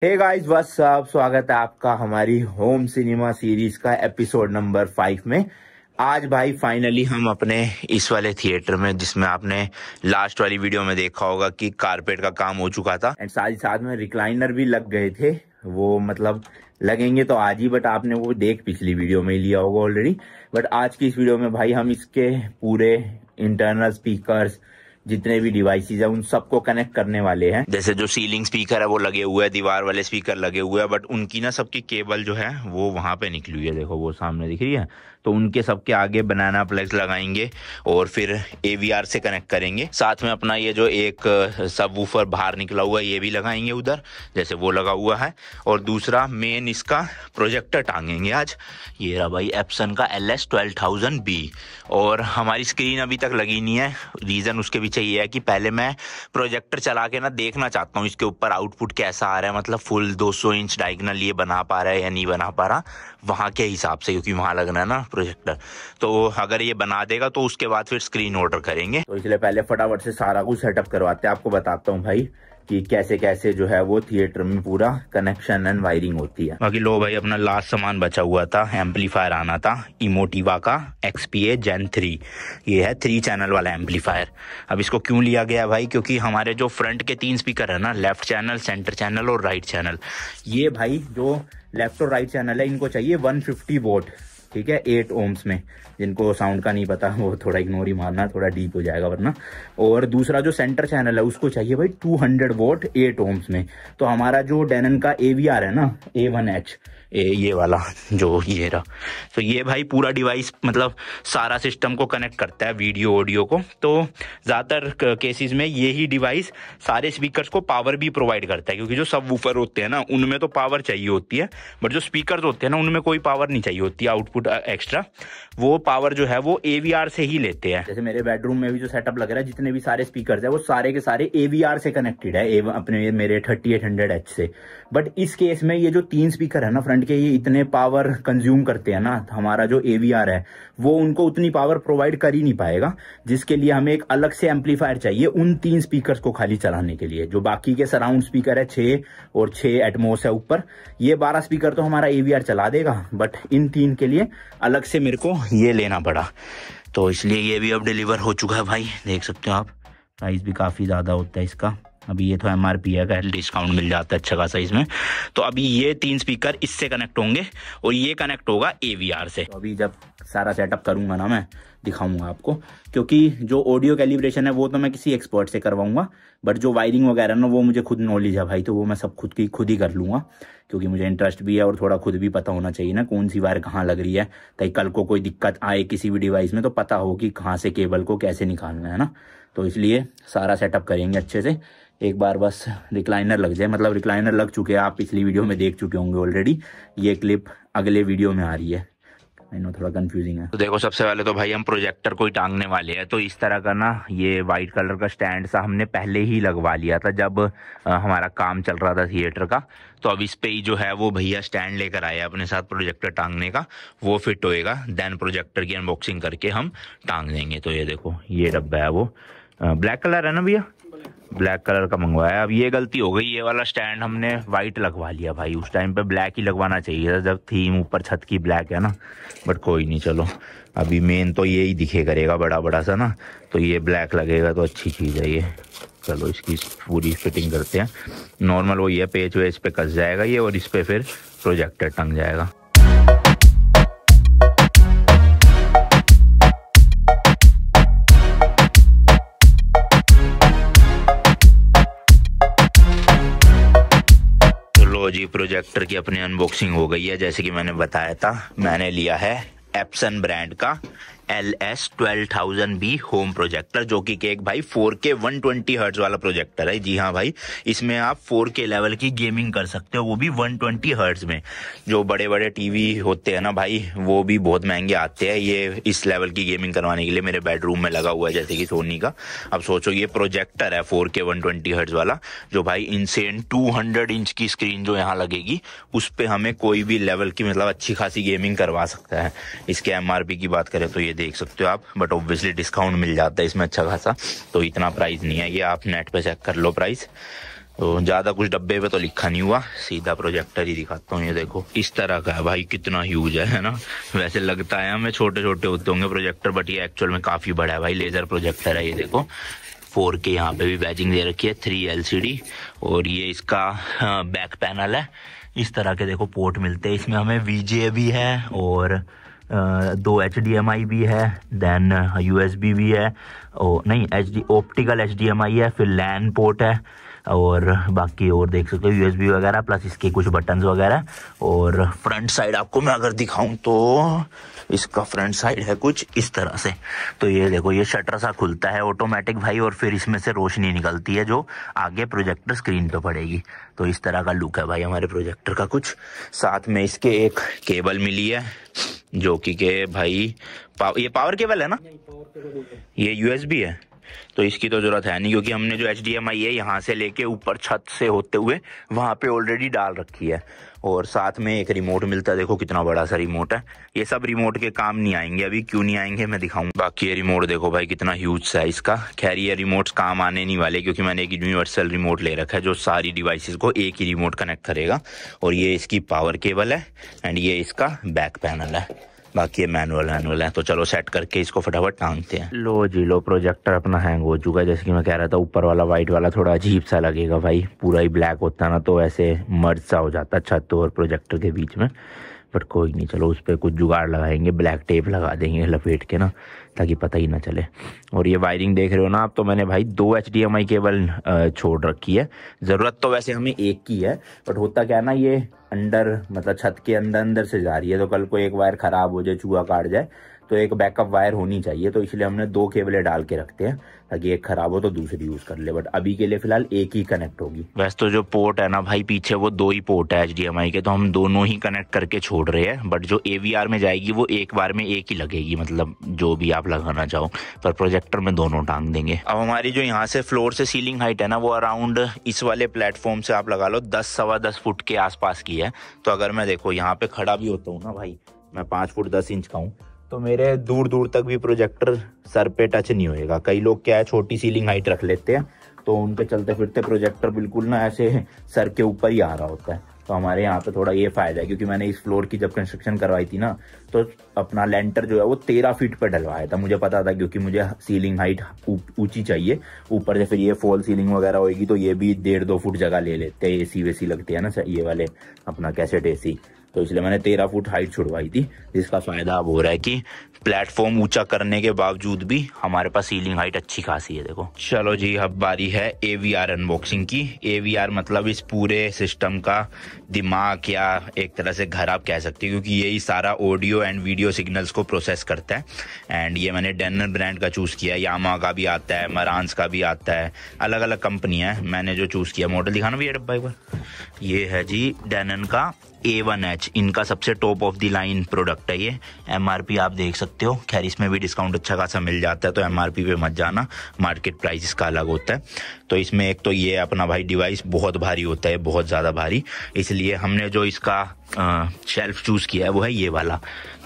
Hey guys, what's up. स्वागत है आपका हमारी होम सिनेमा सीरीज का एपिसोड नंबर 5 में। आज भाई फाइनली हम अपने इस वाले थिएटर में, जिसमें आपने लास्ट वाली वीडियो में देखा होगा कि कारपेट का काम हो चुका था एंड साथ ही साथ में रिक्लाइनर भी लग गए थे। वो मतलब लगेंगे तो आज ही, बट आपने वो पिछली वीडियो में ही लिया होगा ऑलरेडी। बट आज की इस वीडियो में भाई हम इसके पूरे इंटरनल स्पीकर्स, जितने भी डिवाइसेस है, उन सबको कनेक्ट करने वाले हैं। जैसे जो सीलिंग स्पीकर है वो लगे हुए हैं, दीवार वाले स्पीकर लगे हुए हैं, बट उनकी ना सबकी केबल जो है वो वहां पे निकली हुई है। देखो वो सामने दिख रही है। तो उनके सबके आगे बनाना प्लग्स लगाएंगे और फिर AVR से कनेक्ट करेंगे। साथ में अपना ये जो एक सबवूफर बाहर निकला हुआ है ये भी लगाएंगे उधर, जैसे वो लगा हुआ है। और दूसरा मेन इसका प्रोजेक्टर टांगेंगे आज। ये रहा भाई एप्सन का LS12000B। और हमारी स्क्रीन अभी तक लगी नहीं है। रीजन उसके पीछे ये है कि पहले मैं प्रोजेक्टर चला के ना देखना चाहता हूँ इसके ऊपर आउटपुट कैसा आ रहा है, मतलब फुल 200 इंच डायगोनल ये बना पा रहा है या नहीं बना पा रहा वहाँ के हिसाब से, क्योंकि वहाँ लगना है ना प्रोजेक्टर। तो अगर ये बना देगा तो उसके बाद फिर स्क्रीन ऑर्डर करेंगे। तो इसलिए पहले फटाफट से सारा कुछ सेटअप करवाते हैं। आपको बताता हूँ भाई कि कैसे कैसे जो है वो थिएटर में पूरा कनेक्शन एंड वायरिंग होती है। बाकी लो भाई, अपना लास्ट सामान बचा हुआ था, एम्पलीफायर आना था इमोटिवा का XPA Gen 3। ये है 3 चैनल वाला एम्पलीफायर। अब इसको क्यों लिया गया भाई, क्योंकि हमारे जो फ्रंट के 3 स्पीकर है ना, लेफ्ट चैनल, सेंटर चैनल और राइट चैनल, ये भाई जो लेफ्ट और राइट चैनल है इनको चाहिए 150 वोट, ठीक है, 8 ohms में। जिनको साउंड का नहीं पता वो थोड़ा इग्नोर ही मारना, थोड़ा डीप हो जाएगा वरना। और दूसरा जो सेंटर चैनल है उसको चाहिए भाई 200 वोट 8 ohms में। तो हमारा जो डेनन का AVR है ना, A1H, ये वाला जो ये रहा, तो ये भाई पूरा डिवाइस मतलब सारा सिस्टम को कनेक्ट करता है, वीडियो ऑडियो को। तो ज़्यादातर केसेस में यही डिवाइस सारे स्पीकर्स को पावर भी प्रोवाइड करता है, क्योंकि जो सबवूफर होते हैं ना उनमें तो पावर चाहिए होती है, बट जो स्पीकर्स होते हैं ना उनमें कोई पावर नहीं चाहिए होती, आउटपुट एक्स्ट्रा। वो पावर जो है वो AVR से ही लेते हैं। जैसे मेरे बेडरूम में भी जो सेटअप लग रहा है, जितने भी सारे स्पीकर्स है वो सारे के सारे AVR से कनेक्टेड है, अपने मेरे 3800H से। बट इस केस में ये जो 3 स्पीकर है ना फ्रंट के, ये इतने पावर कंज्यूम करते हैं ना, हमारा जो AVR है वो उनको उतनी पावर प्रोवाइड कर ही नहीं पाएगा, जिसके लिए हमें एक अलग से एम्पलीफायर चाहिए उन 3 स्पीकर्स को खाली चलाने के लिए। जो बाकी के सराउंड स्पीकर है 6 और 6 एटमॉस है ऊपर, ये 12 स्पीकर तो हमारा AVR चला देगा, बट इन 3 के लिए अलग से मेरे को ये लेना पड़ा। तो इसलिए ये भी अब डिलीवर हो चुका है भाई, देख सकते हो आप। प्राइस भी काफी ज्यादा होता है इसका। अभी ये तो MRP है, का डिस्काउंट मिल जाता है अच्छा खासा इसमें। तो अभी ये 3 स्पीकर इससे कनेक्ट होंगे और ये कनेक्ट होगा AVR से। तो अभी जब सारा सेटअप करूंगा ना मैं दिखाऊंगा आपको, क्योंकि जो ऑडियो कैलिब्रेशन है वो तो मैं किसी एक्सपर्ट से करवाऊंगा, बट जो वायरिंग वगैरह ना वो मुझे खुद नॉलेज है भाई, तो वो मैं सब खुद ही कर लूंगा, क्योंकि मुझे इंटरेस्ट भी है और थोड़ा खुद भी पता होना चाहिए ना कौन सी वायर कहाँ लग रही है, ताकि कल को कोई दिक्कत आए किसी भी डिवाइस में तो पता हो कि कहाँ से केबल को कैसे निकालना है ना। तो इसलिए सारा सेटअप करेंगे अच्छे से। एक बार बस रिक्लाइनर लग जाए, मतलब रिक्लाइनर लग चुके हैं, आप पिछली वीडियो में देख चुके होंगे ऑलरेडी। ये क्लिप अगले वीडियो में आ रही है, मैंने थोड़ा कंफ्यूजिंग है। तो देखो सबसे पहले तो भाई हम प्रोजेक्टर को ही टांगने वाले हैं। तो इस तरह का ना ये वाइट कलर का स्टैंड सा हमने पहले ही लगवा लिया था जब हमारा काम चल रहा था थिएटर का। तो अब इस पे ही जो है वो भैया स्टैंड लेकर आए अपने साथ प्रोजेक्टर टांगने का, वो फिट होएगा, देन प्रोजेक्टर की अनबॉक्सिंग करके हम टांग देंगे। तो ये देखो ये डब्बा है, वो ब्लैक कलर है ना भैया, ब्लैक कलर का मंगवाया। अब ये गलती हो गई, ये वाला स्टैंड हमने वाइट लगवा लिया भाई, उस टाइम पे ब्लैक ही लगवाना चाहिए था जब थीम ऊपर छत की ब्लैक है ना, बट कोई नहीं, चलो अभी मेन तो ये ही दिखे करेगा बड़ा बड़ा सा ना, तो ये ब्लैक लगेगा तो अच्छी चीज़ है ये। चलो इसकी पूरी फिटिंग करते हैं। नॉर्मल वही है, पेच वेच पे कस जाएगा ये और इस पे फिर प्रोजेक्टर टंग जाएगा। जी प्रोजेक्टर की अपनी अनबॉक्सिंग हो गई है। जैसे कि मैंने बताया था, मैंने लिया है एप्सन ब्रांड का LS12000B होम प्रोजेक्टर, जो कि एक भाई 4K 120 हर्ट्ज वाला प्रोजेक्टर है। जी हाँ भाई, इसमें आप 4K लेवल की गेमिंग कर सकते हो, वो भी 120 हर्ट्ज में। जो बड़े बड़े टीवी होते हैं ना भाई, वो भी बहुत महंगे आते हैं। ये इस लेवल की गेमिंग करवाने के लिए मेरे बेडरूम में लगा हुआ है, जैसे कि सोनी का। अब सोचो ये प्रोजेक्टर है 4K 120 हर्ट्ज वाला, जो भाई इनसेन 200 इंच की स्क्रीन जो यहाँ लगेगी, उस पर हमें कोई भी लेवल की मतलब अच्छी खासी गेमिंग करवा सकता है। इसके MRP की बात करें तो ये देख सकते हो आप, बट ऑब्वियसली डिस्काउंट मिल जाता है इसमें अच्छा खासा, तो इतना प्राइस नहीं है ये, आप नेट पे चेक कर लो प्राइस। तो ज़्यादा कुछ डब्बे पे तो लिखा नहीं हुआ, सीधा प्रोजेक्टर ही दिखाता हूँ। ये देखो इस तरह का है भाई, कितना ह्यूज है ना। वैसे लगता है हमें छोटे छोटे होते होंगे प्रोजेक्टर, बट ये एक्चुअल में काफ़ी बड़ा है भाई। लेज़र प्रोजेक्टर है ये देखो, 4K यहाँ पे भी बैजिंग दे रखी है, 3 LCD। और ये इसका बैक पैनल है। इस तरह के देखो पोर्ट मिलते हैं इसमें हमें। VGA भी है और 2 HDMI भी है, देन USB भी है, और नहीं ऑप्टिकल HDMI है, फिर LAN पोर्ट है, और बाकी और देख सकते हो USB वगैरह, प्लस इसके कुछ बटन्स वगैरह। और फ्रंट साइड आपको मैं अगर दिखाऊं तो इसका फ्रंट साइड है कुछ इस तरह से। तो ये देखो ये शटर सा खुलता है ऑटोमेटिक भाई, और फिर इसमें से रोशनी निकलती है जो आगे प्रोजेक्टर स्क्रीन पे पड़ेगी। तो इस तरह का लुक है भाई हमारे प्रोजेक्टर का कुछ। साथ में इसके एक केबल मिली है जो कि के भाई ये पावर केबल है ना, ये USB है। तो इसकी तो जरूरत है नहीं, क्योंकि हमने जो HDMI है यहाँ से लेके ऊपर छत से होते हुए वहाँ पे ऑलरेडी डाल रखी है। और साथ में एक रिमोट मिलता है, देखो कितना बड़ा सा रिमोट है। ये सब रिमोट के काम नहीं आएंगे अभी, क्यों नहीं आएंगे मैं दिखाऊंगा। बाकी ये रिमोट देखो भाई कितना ह्यूज साइज का। खैर ये रिमोट्स काम आने नहीं वाले, क्योंकि मैंने एक यूनिवर्सल रिमोट ले रखा है जो सारी डिवाइसेस को एक ही रिमोट कनेक्ट करेगा। और ये इसकी पावर केबल है, एंड ये इसका बैक पैनल है। बाकी ये मैनुअल है। तो चलो सेट करके इसको फटाफट टांगते हैं। लो जी लो, प्रोजेक्टर अपना हैंग हो चुका है। जैसे कि मैं कह रहा था, ऊपर वाला वाइट वाला थोड़ा अजीब सा लगेगा भाई, पूरा ही ब्लैक होता है ना तो ऐसे मर्ज सा हो जाता छत और प्रोजेक्टर के बीच में। बट कोई नहीं, चलो उस पर कुछ जुगाड़ लगाएंगे, ब्लैक टेप लगा देंगे लपेट के ना, ताकि पता ही ना चले। और ये वायरिंग देख रहे हो ना आप, तो मैंने भाई 2 HDMI केबल छोड़ रखी है। ज़रूरत तो वैसे हमें एक की है, बट होता क्या है ना, ये अंदर मतलब छत के अंदर से जा रही है, तो कल को एक वायर खराब हो जाए, चूहा काट जाए, तो एक बैकअप वायर होनी चाहिए। तो इसलिए हमने 2 केबलें डाल के रखते हैं, ताकि एक खराब हो तो दूसरी यूज कर ले। बट अभी के लिए फिलहाल एक ही कनेक्ट होगी। वैसे तो जो पोर्ट है ना भाई पीछे, वो 2 ही पोर्ट है HDMI के, तो हम दोनों ही कनेक्ट करके छोड़ रहे हैं। बट जो AVR में जाएगी वो एक बार में एक ही लगेगी, मतलब जो भी आप लगाना चाहो। पर प्रोजेक्टर में दोनों टांग देंगे। अब हमारी जो यहाँ से फ्लोर से सीलिंग हाइट है ना, वो अराउंड इस वाले प्लेटफॉर्म से आप लगा लो 10 सवा 10 फुट के आसपास की है। तो अगर मैं देखो यहाँ पे खड़ा भी होता हूँ ना भाई, मैं 5 फुट 10 इंच का हूँ, तो मेरे दूर दूर तक भी प्रोजेक्टर सर पे टच नहीं होएगा। कई लोग क्या है, छोटी सीलिंग हाइट रख लेते हैं, तो उनके चलते फिरते प्रोजेक्टर बिल्कुल ना ऐसे सर के ऊपर ही आ रहा होता है। तो हमारे यहाँ पे थोड़ा ये फायदा है, क्योंकि मैंने इस फ्लोर की जब कंस्ट्रक्शन करवाई थी ना, तो अपना लेंटर जो है वो 13 फीट पे डलवाया था। मुझे पता था, क्योंकि मुझे सीलिंग हाइट ऊंची चाहिए। ऊपर से फिर ये फॉल सीलिंग वगैरह होगी, तो ये भी 1.5-2 फुट जगह ले लेते हैं। AC वेसी लगती है ना ये वाले अपना कैसेट AC, तो इसलिए मैंने 13 फुट हाइट छुड़वाई थी, जिसका फायदा अब हो रहा है कि प्लेटफॉर्म ऊंचा करने के बावजूद भी हमारे पास सीलिंग हाइट अच्छी खासी है। देखो चलो जी, अब बारी है AVR अनबॉक्सिंग की। AVR मतलब इस पूरे सिस्टम का दिमाग, या एक तरह से घर आप कह सकते हो, क्योंकि यही सारा ऑडियो एंड वीडियो सिग्नल्स को प्रोसेस करता है। एंड ये मैंने डेनन ब्रांड का चूज किया है, यामा का भी आता है, मरांस का भी आता है, अलग अलग कंपनी है। मैंने जो चूज किया, मॉडल दिखाना भी है डब्बा एक बार, ये है जी डेनन का A1H। इनका सबसे top of the line product है ये। MRP आप देख सकते हो। खैर इसमें भी डिस्काउंट अच्छा खासा मिल जाता है, तो MRP पे मत जाना, मार्केट प्राइस इसका अलग होता है। तो इसमें एक तो ये अपना भाई डिवाइस बहुत भारी होता है, बहुत ज़्यादा भारी, इसलिए हमने जो इसका शेल्फ चूज किया है वो है ये वाला,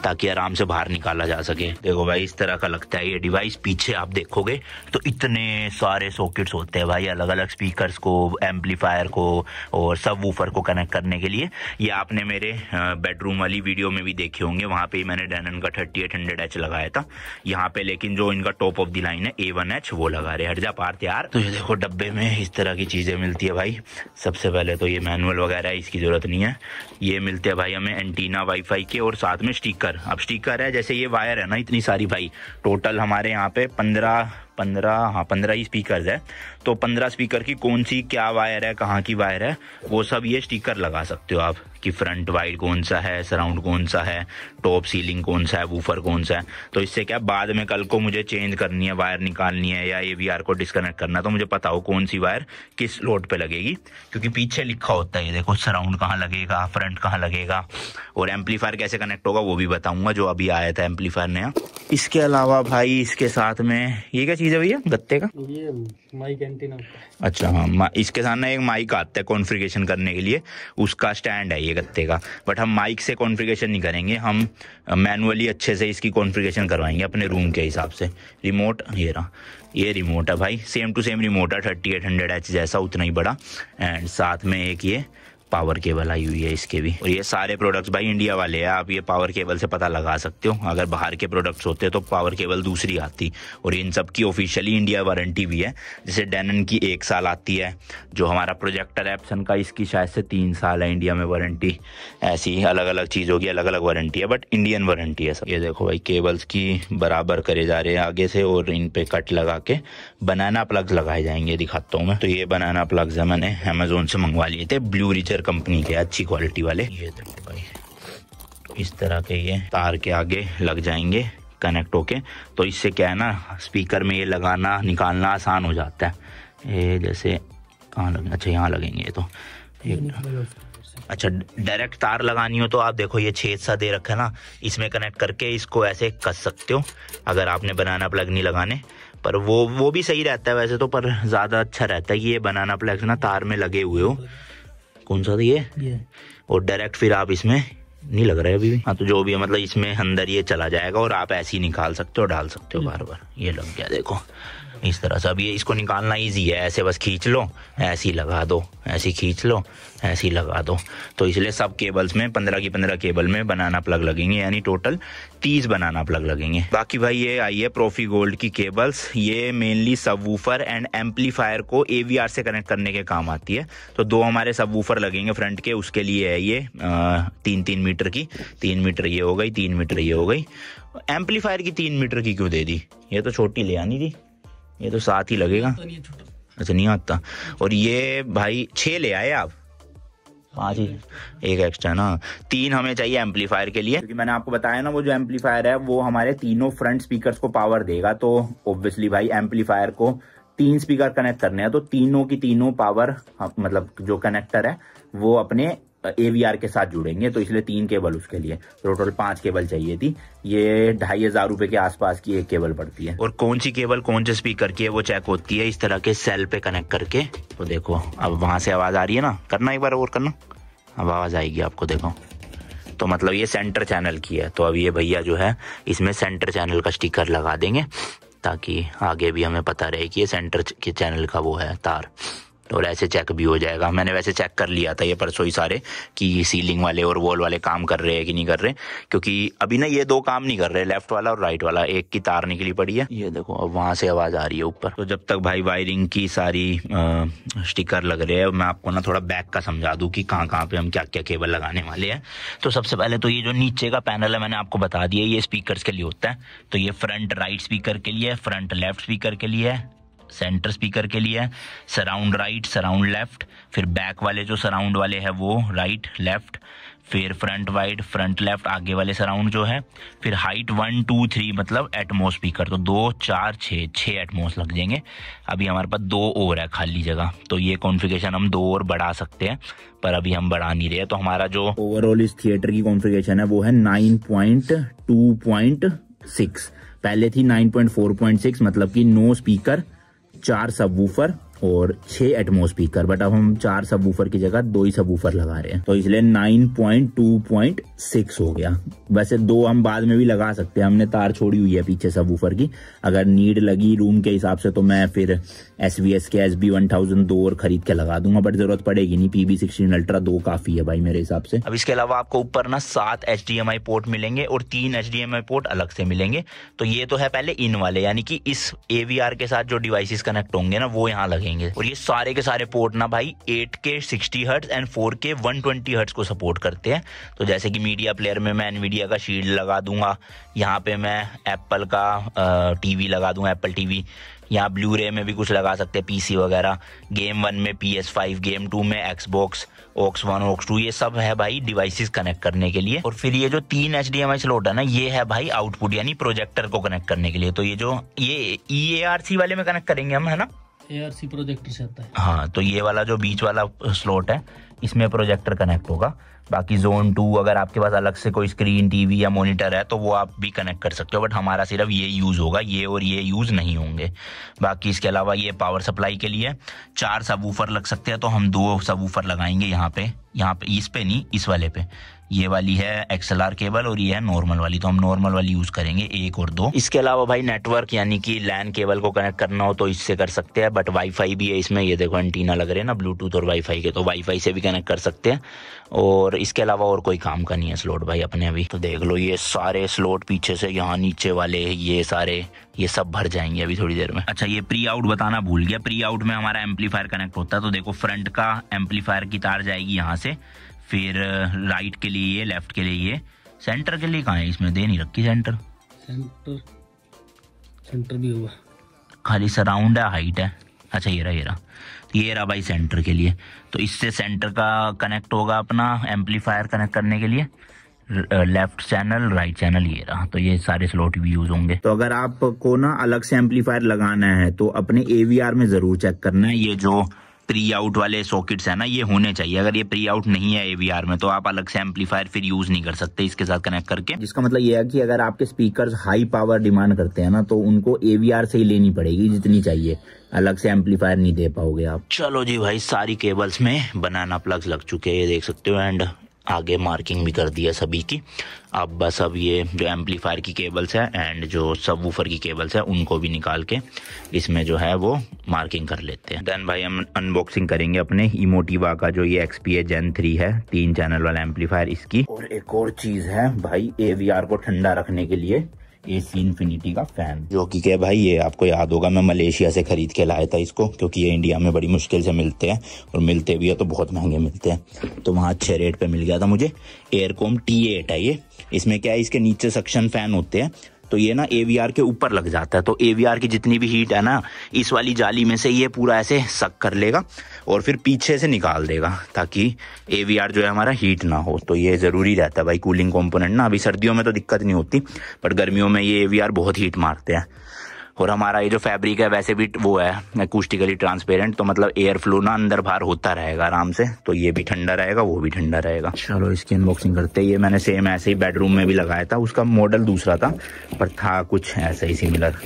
ताकि आराम से बाहर निकाला जा सके। देखो भाई इस तरह का लगता है ये डिवाइस। पीछे आप देखोगे तो इतने सारे सॉकेट्स होते हैं भाई, अलग अलग स्पीकर्स को, एम्पलीफायर को और सब वूफर को कनेक्ट करने के लिए। ये आपने मेरे बेडरूम वाली वीडियो में भी देखे होंगे, वहाँ पे मैंने डेनन का 3800H लगाया था। यहाँ पे लेकिन जो इनका टॉप ऑफ द लाइन है A1H वो लगा रहे। हट जा पार्थ यार। तो ये देखो डब्बे में इस तरह की चीजें मिलती है भाई। सबसे पहले तो ये मैनुअल वगैरह है, इसकी जरूरत नहीं है। ये मिलते हैं भाई हमें एंटीना वाईफाई के, और साथ में स्टिकर। अब स्टिकर है, जैसे ये वायर है ना इतनी सारी भाई, टोटल हमारे यहाँ पे 15 ही स्पीकर्स है। तो 15 स्पीकर की कौन सी क्या वायर है, कहाँ की वायर है, वो सब ये स्टिकर लगा सकते हो आप, कि फ्रंट वाइड कौन सा है, सराउंड कौन सा है, टॉप सीलिंग कौन सा है, वूफर कौन सा है। तो इससे क्या बाद में कल को मुझे चेंज करनी है, वायर निकालनी है या AVR को डिस्कनेक्ट करना है, तो मुझे पता हो कौन सी वायर किस लोड पे लगेगी, क्योंकि पीछे लिखा होता है। ये देखो सराउंड कहाँ लगेगा, फ्रंट कहाँ लगेगा, और एम्पलीफायर कैसे कनेक्ट होगा वो भी बताऊंगा, जो अभी आया था एम्पलीफायर नया। इसके अलावा भाई इसके साथ में ये क्या चीज है भैया गत्ते का? ये माइक एंटीना। अच्छा हाँ, इसके साथ ना एक माइक आता है कॉन्फ़िगरेशन करने के लिए, उसका स्टैंड है ये गत्ते का। बट हम माइक से कॉन्फ़िगरेशन नहीं करेंगे, हम मैनुअली अच्छे से इसकी कॉन्फ़िगरेशन करवाएंगे अपने रूम के हिसाब से। रिमोट ये रहा, ये रिमोट है भाई, सेम टू सेम रिमोट है 3800H जैसा, उतना ही बड़ा। एंड साथ में एक ये पावर केबल आई हुई है इसके भी। और ये सारे प्रोडक्ट्स भाई इंडिया वाले हैं, आप ये पावर केबल से पता लगा सकते हो। अगर बाहर के प्रोडक्ट्स होते तो पावर केबल दूसरी आती। और इन सब की ऑफिशियली इंडिया वारंटी भी है। जैसे डेनन की 1 साल आती है, जो हमारा प्रोजेक्टर एप्सन का इसकी शायद से 3 साल है इंडिया में वारंटी। ऐसी अलग अलग चीज़ों की अलग अलग वारंटी है, बट इंडियन वारंटी है सब। ये देखो भाई केबल्स की बराबर करे जा रहे हैं आगे से, और इन पे कट लगा के बनाना प्लग्स लगाए जाएंगे, दिखाता हूँ मैं। तो ये बनाना प्लग्स है, मैंने अमेजोन से मंगवा लिए थे, ब्लू रिचर कंपनी के, अच्छी क्वालिटी वाले। ये देखो भाई इस तरह के ये तार के आगे लग जाएंगे कनेक्ट होके। तो इससे क्या है ना, स्पीकर में ये लगाना निकालना आसान हो जाता है। ये जैसे कहाँ लगे, अच्छा यहाँ लगेंगे। तो अच्छा डायरेक्ट तार लगानी हो तो आप देखो ये छेद सा दे रखा है ना, इसमें कनेक्ट करके इसको ऐसे कस सकते हो अगर आपने बनाना प्लग नहीं लगाने। पर वो भी सही रहता है वैसे तो, पर ज़्यादा अच्छा रहता है कि ये बनाना प्लग ना तार में लगे हुए हो। कौन सा था ये? और डायरेक्ट फिर आप इसमें नहीं लग रहा है अभी भी। हाँ तो जो भी है, मतलब इसमें अंदर ये चला जाएगा और आप ऐसे ही निकाल सकते हो, डाल सकते हो बार बार। ये लग गया देखो इस तरह से। अब ये इसको निकालना इजी है, ऐसे बस खींच लो, ऐसे ही लगा दो, ऐसे खींच लो, ऐसे ही लगा दो। तो इसलिए सब केबल्स में 15 की 15 केबल में बनाना प्लग लगेंगे, यानी टोटल 30 बनाना प्लग लगेंगे। बाकी भाई ये आई है प्रोफी गोल्ड की केबल्स। ये मेनली सबवूफर एंड एम्पलीफायर को AVR से कनेक्ट करने के काम आती है। तो 2 हमारे सबवूफर लगेंगे फ्रंट के, उसके लिए है ये 3-3 मीटर की। 3 मीटर ये हो गई, 3 मीटर ये हो गई। एम्पलीफायर की 3 मीटर की क्यों दे दी? ये तो छोटी ले आनी थी, ये तो साथ ही लगेगा। अच्छा नहीं आता। और ये भाई 6 ले आए आप, 5 ही, एक एक्स्ट्रा ना। 3 हमें चाहिए एम्पलीफायर के लिए, क्योंकि मैंने आपको बताया ना वो जो एम्पलीफायर है वो हमारे तीनों फ्रंट स्पीकर्स को पावर देगा। तो ऑब्वियसली भाई एम्पलीफायर को 3 स्पीकर कनेक्ट करने हैं, तो तीनों की तीनों पावर मतलब जो कनेक्टर है वो अपने AVR के साथ जुड़ेंगे। तो इसलिए 3 केबल उसके लिए, टोटल 5 केबल चाहिए थी। ये 2500 रुपए के आसपास की एक केबल पड़ती है। और कौन सी केबल कौन से स्पीकर की है वो चेक होती है इस तरह के सेल पे कनेक्ट करके। तो देखो अब वहां से आवाज आ रही है ना, करना एक बार और करना, अब आवाज आएगी आपको, देखो। तो मतलब ये सेंटर चैनल की है। तो अब ये भैया जो है इसमें सेंटर चैनल का स्टिकर लगा देंगे, ताकि आगे भी हमें पता रहे कि ये सेंटर के चैनल का वो है तार। और ऐसे चेक भी हो जाएगा। मैंने वैसे चेक कर लिया था ये परसों ही सारे, कि सीलिंग वाले और वॉल वाले काम कर रहे हैं कि नहीं कर रहे, क्योंकि अभी ना ये 2 काम नहीं कर रहे, लेफ्ट वाला और राइट वाला, एक की तार निकली पड़ी है। ये देखो अब वहां से आवाज आ रही है ऊपर। तो जब तक भाई वायरिंग की सारी स्टिकर लग रहे हैं, मैं आपको ना थोड़ा बैक का समझा दूं कि कहाँ कहाँ पे हम क्या क्या केबल लगाने वाले हैं। तो सबसे पहले तो ये जो नीचे का पैनल है मैंने आपको बता दिया, ये स्पीकर के लिए होता है। तो ये फ्रंट राइट स्पीकर के लिए, फ्रंट लेफ्ट स्पीकर के लिए, सेंटर स्पीकर के लिए, सराउंड राइट सराउंड लेफ्ट, फिर बैक वाले जो सराउंड वाले हैं वो राइट लेफ्ट, फिर फ्रंट वाइड फ्रंट लेफ्ट आगे वाले सराउंड जो है, फिर हाइट 1 2 3 मतलब एटमॉस स्पीकर। तो 2 4 6 एटमॉस लग जाएंगे। अभी हमारे पास 2 और है खाली जगह, तो ये कॉन्फ़िगरेशन हम 2 और बढ़ा सकते हैं, पर अभी हम बढ़ा नहीं रहे। तो हमारा जो ओवरऑल इस थिएटर की कॉन्फ़िगरेशन है वो है 9.2.6, पहले थी 9.4.6, मतलब कि 9 स्पीकर, 4 सबवूफर और 6 एटमॉस स्पीकर। बट अब हम 4 सबवूफर की जगह 2 ही सबवूफर लगा रहे हैं, तो इसलिए 9.2.6 हो गया। वैसे 2 हम बाद में भी लगा सकते हैं, हमने तार छोड़ी हुई है पीछे सबवूफर की, अगर नीड लगी रूम के हिसाब से तो मैं फिर SVS के SB1000 2 और खरीद के लगा दूंगा, बट जरूरत पड़ेगी नहीं। PB16 अल्ट्रा 2 काफी है भाई मेरे हिसाब से। अब इसके अलावा आपको ऊपर ना 7 HDMI पोर्ट मिलेंगे और 3 HDMI पोर्ट अलग से मिलेंगे। तो ये तो है पहले इन वाले, यानी कि इस AVR के साथ जो डिवाइसेस कनेक्ट होंगे ना वो यहाँ लगेंगे। और ये सारे के सारे पोर्ट ना भाई 8K 60 hertz and 4K 120 hertz को सपोर्ट करते हैं। तो जैसे कि मीडिया प्लेयर में मैं एनवीडिया का शील्ड लगा दूंगा, यहाँ पे मैं एप्पल का टीवी लगा दूंगा, एप्पल टीवी। यहाँ ब्लू रे में भी कुछ लगा सकते हैं, PC वगैरह। गेम 1 में PS5, गेम 2 में Xbox, OX 1 OX 2, ये सब है भाई डिवाइसेस कनेक्ट करने के लिए। और फिर ये जो 3 HDMI स्लॉट है ना, ये है भाई आउटपुट, यानी प्रोजेक्टर को कनेक्ट करने के लिए। तो ये जो ये EARC वाले में कनेक्ट करेंगे हम, है ना, ARC प्रोजेक्टर से आता है। हाँ, तो ये वाला जो बीच वाला स्लॉट है इसमें प्रोजेक्टर कनेक्ट होगा। बाकी जोन 2 अगर आपके पास अलग से कोई स्क्रीन, टीवी या मॉनिटर है तो वो आप भी कनेक्ट कर सकते हो, बट हमारा सिर्फ ये यूज़ होगा, ये और ये यूज़ नहीं होंगे। बाकी इसके अलावा ये पावर सप्लाई के लिए 4 सबवूफर लग सकते हैं, तो हम 2 सबवूफर लगाएंगे यहाँ पे इस पे नहीं, इस वाले पे। ये वाली है XLR केबल और ये है नॉर्मल वाली, तो हम नॉर्मल वाली यूज करेंगे 1 और 2। इसके अलावा भाई नेटवर्क यानी कि लैन केबल को कनेक्ट करना हो तो इससे कर सकते हैं, बट वाईफाई भी है इसमें। ये देखो एंटीना लग रहे हैं ना ब्लूटूथ और वाईफाई के, तो वाईफाई से भी कनेक्ट कर सकते हैं। और इसके अलावा और कोई काम का नहीं है स्लॉट भाई अपने अभी। तो देख लो ये सारे स्लॉट पीछे से यहाँ नीचे वाले ये सारे ये सब भर जाएंगे अभी थोड़ी देर में। अच्छा ये प्री आउट बताना भूल गया, प्री आउट में हमारा एम्पलीफायर कनेक्ट होता है। तो देखो फ्रंट का एम्पलीफायर की तार जाएगी यहाँ से, फिर राइट के लिए ये, लेफ्ट के लिए ये, सेंटर के लिए कहाँ है, इसमें दे नहीं रखी सेंटर भी हुआ, खाली सराउंड है, हाइट है। अच्छा ये रहा भाई सेंटर के लिए। तो इससे सेंटर का कनेक्ट होगा अपना एम्पलीफायर कनेक्ट करने के लिए, लेफ्ट चैनल, राइट चैनल, ये रहा। तो ये सारे स्लॉट भी यूज होंगे। तो अगर आपको ना अलग से एम्पलीफायर लगाना है तो अपने AVR में जरूर चेक करना है, ये जो प्री आउट वाले सॉकेट्स है ना ये होने चाहिए। अगर ये प्री आउट नहीं है AVR में तो आप अलग से एम्पलीफायर फिर यूज नहीं कर सकते इसके साथ कनेक्ट करके। जिसका मतलब ये है कि अगर आपके स्पीकर्स हाई पावर डिमांड करते हैं ना तो उनको AVR से ही लेनी पड़ेगी जितनी चाहिए, अलग से एम्पलीफायर नहीं दे पाओगे आप। चलो जी भाई सारी केबल्स में बनाना प्लग्स लग चुके हैं, ये देख सकते हो, एंड आगे मार्किंग भी कर दी है सभी की। अब बस अब ये जो एम्पलीफायर की केबल्स है एंड जो सबवूफर की केबल्स है उनको भी निकाल के इसमें जो है वो मार्किंग कर लेते हैं। देन भाई हम अनबॉक्सिंग करेंगे अपने इमोटिवा का जो ये XPA Gen 3 है 3 चैनल वाला एम्पलीफायर इसकी। और एक और चीज है भाई AVR को ठंडा रखने के लिए AC इन्फिनिटी का फैन, जो कि क्या भाई ये आपको याद होगा मैं मलेशिया से खरीद के लाया था इसको, क्योंकि ये इंडिया में बड़ी मुश्किल से मिलते हैं और मिलते भी है तो बहुत महंगे मिलते हैं। तो वहाँ अच्छे रेट पे मिल गया था मुझे। एयरकॉम T8 है ये। इसमें क्या है, इसके नीचे सक्शन फैन होते हैं तो ये ना AVR के ऊपर लग जाता है, तो AVR की जितनी भी हीट है ना इस वाली जाली में से ये पूरा ऐसे सक कर लेगा और फिर पीछे से निकाल देगा ताकि AVR जो है हमारा हीट ना हो। तो ये ज़रूरी रहता है भाई कूलिंग कंपोनेंट ना। अभी सर्दियों में तो दिक्कत नहीं होती, पर गर्मियों में ये AVR बहुत हीट मारते हैं। और हमारा ये जो फैब्रिक है वैसे भी वो है अकूस्टिकली ट्रांसपेरेंट, तो मतलब एयर फ्लो ना अंदर बाहर होता रहेगा आराम से, तो ये भी ठंडा रहेगा वो भी ठंडा रहेगा। चलो इसकी अनबॉक्सिंग करते हैं। ये मैंने सेम ऐसे ही बेडरूम में भी लगाया था, उसका मॉडल दूसरा था पर था कुछ ऐसा ही सिमिलर।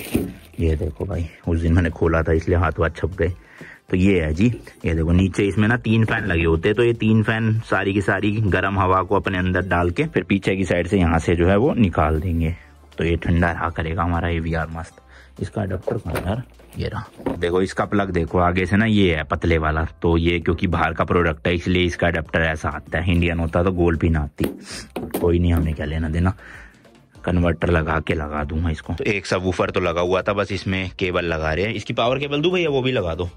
ये देखो भाई उस दिन मैंने खोला था इसलिए हाथ वाथ छप गए। तो ये है जी, ये देखो नीचे इसमें ना 3 फैन लगे होते हैं, तो ये 3 फैन सारी की सारी गर्म हवा को अपने अंदर डाल के फिर पीछे की साइड से यहाँ से जो है वो निकाल देंगे, तो ये ठंडा रहा करेगा हमारा AVR मस्त। इसका अडेप्टर कहाँ है यार, ये रहा। देखो इसका प्लग देखो आगे से ना ये है पतले वाला, तो ये क्योंकि बाहर का प्रोडक्ट है इसलिए इसका अडेप्टर ऐसा आता है। इंडियन होता तो गोल पिन आती, कोई नहीं हमें क्या लेना देना, कन्वर्टर लगा के लगा दूंगा इसको। तो एक सबवूफर तो लगा हुआ था, बस इसमें केबल लगा रहे हैं। इसकी पावर केबल दूं भैया, वो भी लगा दो।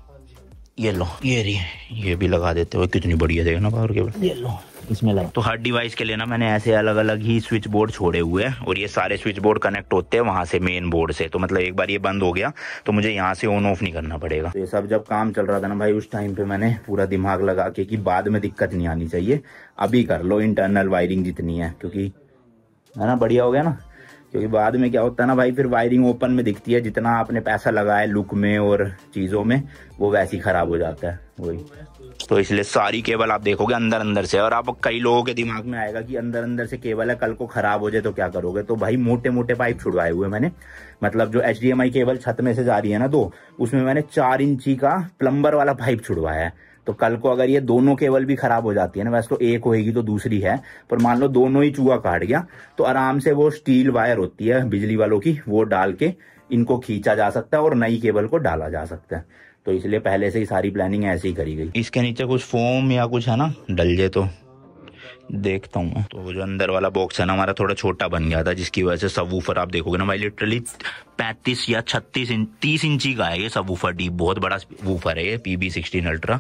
ये लो ये रही, ये भी लगा देते हो, कितनी बढ़िया देगा ना पावर केबल। ये लो इसमें लगा। तो हर डिवाइस के लिए ना मैंने ऐसे अलग अलग ही स्विच बोर्ड छोड़े हुए हैं और ये सारे स्विच बोर्ड कनेक्ट होते हैं वहां से मेन बोर्ड से। तो मतलब एक बार ये बंद हो गया तो मुझे यहाँ से ऑन ऑफ नहीं करना पड़ेगा। तो ये सब जब काम चल रहा था ना भाई उस टाइम पे मैंने पूरा दिमाग लगा के कि बाद में दिक्कत नहीं आनी चाहिए, अभी कर लो इंटरनल वायरिंग जितनी है, क्योंकि है ना बढ़िया हो गया ना। क्योंकि बाद में क्या होता है ना भाई, फिर वायरिंग ओपन में दिखती है, जितना आपने पैसा लगाया लुक में और चीज़ों में वो वैसे ही खराब हो जाता है वही। तो इसलिए सारी केबल आप देखोगे अंदर अंदर से। और आप कई लोगों के दिमाग में आएगा कि अंदर अंदर से केबल है, कल को खराब हो जाए तो क्या करोगे। तो भाई मोटे मोटे पाइप छुड़वाए हुए मैंने, मतलब जो HDMI केबल छत में से जा रही है ना, तो उसमें मैंने 4 इंची का प्लम्बर वाला पाइप छुड़वाया है। तो कल को अगर ये दोनों केबल भी खराब हो जाती है ना, वैसे तो एक होएगी तो दूसरी है, पर मान लो दोनों ही चूहा काट गया तो आराम से वो स्टील वायर होती है बिजली वालों की, वो डाल के इनको खींचा जा सकता है और नई केबल को डाला जा सकता है। तो इसलिए पहले से ही सारी प्लानिंग ऐसे ही करी गई। इसके नीचे कुछ फोम या कुछ है ना डल जाए तो देखता हूँ। तो जो अंदर वाला बॉक्स है ना हमारा थोड़ा छोटा बन गया था, जिसकी वजह से सबवूफर आप देखोगे ना भाई लिटरली 35 या 30 इंची का है ये सबवूफर। डीप बहुत बड़ा वूफर है ये, PB16 अल्ट्रा,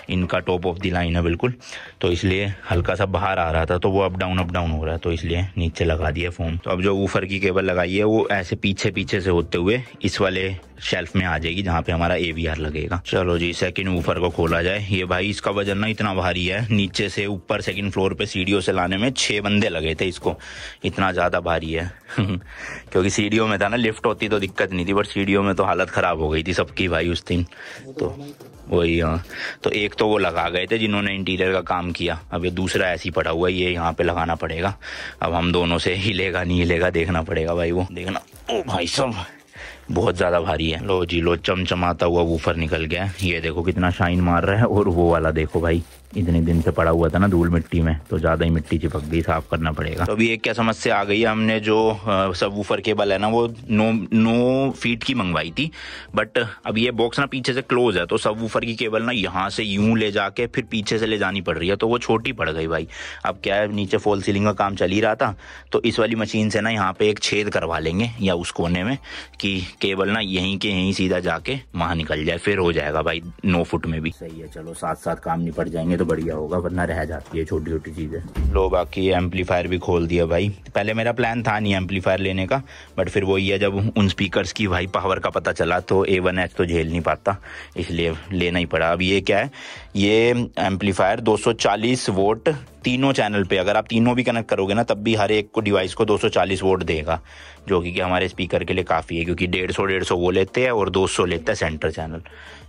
इनका टॉप ऑफ द लाइन है बिल्कुल। तो इसलिए हल्का सा बाहर आ रहा था तो वो अप डाउन हो रहा है, तो इसलिए नीचे लगा दिया फोम। तो अब जो वूफर की केबल लगाई है वो ऐसे पीछे पीछे से होते हुए इस वाले शेल्फ में आ जाएगी जहाँ पे हमारा AVR लगेगा। चलो जी सेकंड वूफर को खोला जाए। ये भाई इसका वजन ना इतना भारी है, नीचे से ऊपर सेकंड फ्लोर पे सीढ़ियों से लाने में 6 बंदे लगे थे इसको, इतना ज्यादा भारी है क्योंकि सीढ़ियों में था ना, लिफ्ट होती इतनी तो दिक्कत नहीं थी, बट सीढ़ियों में तो हालत ख़राब हो गई थी सबकी भाई उस दिन। तो वही, हाँ, तो एक तो वो लगा गए थे जिन्होंने इंटीरियर का काम किया, अब ये दूसरा ऐसे ही पड़ा हुआ है, ये यहाँ पे लगाना पड़ेगा। अब हम दोनों से हिलेगा नहीं हिलेगा देखना पड़ेगा भाई, वो देखना। ओ भाई साहब बहुत ज़्यादा भारी है। लो जी लो, चमचमाता हुआ वूफर निकल गया है, ये देखो कितना शाइन मार रहा है। और वो वाला देखो भाई, इतने दिन से पड़ा हुआ था ना धूल मिट्टी में, तो ज़्यादा ही मिट्टी चिपक गई, साफ करना पड़ेगा। तो अभी एक क्या समस्या आ गई है, हमने जो सब वूफर केबल है ना वो 9 फीट की मंगवाई थी, बट अब ये बॉक्स ना पीछे से क्लोज है, तो सब वूफर की केबल ना यहाँ से यूं ले जाके फिर पीछे से ले जानी पड़ रही है, तो वो छोटी पड़ गई भाई। अब क्या है, नीचे फॉल सीलिंग का काम चल ही रहा था, तो इस वाली मशीन से ना यहाँ पे एक छेद करवा लेंगे या उस कोने में, कि केबल ना यहीं के यहीं सीधा जाके वहां निकल जाए, फिर हो जाएगा भाई 9 फुट में भी। सही है, चलो साथ साथ काम निपट जाएंगे तो बढ़िया होगा, वरना रह जाती है छोटी छोटी चीजें। लो बाकी एम्पलीफायर भी खोल दिया भाई। पहले मेरा प्लान था नहीं एम्पलीफायर लेने का, बट फिर वही है, जब उन स्पीकर्स की भाई पावर का पता चला तो A1H तो झेल नहीं पाता, इसलिए लेना ही पड़ा। अब ये क्या है, ये एम्पलीफायर 240 वोल्ट तीनों चैनल पे, अगर आप तीनों भी कनेक्ट करोगे ना तब भी हर एक को डिवाइस को 240 वोल्ट देगा, जो कि हमारे स्पीकर के लिए काफ़ी है, क्योंकि 150 वो लेते हैं और 200 लेता है सेंटर चैनल।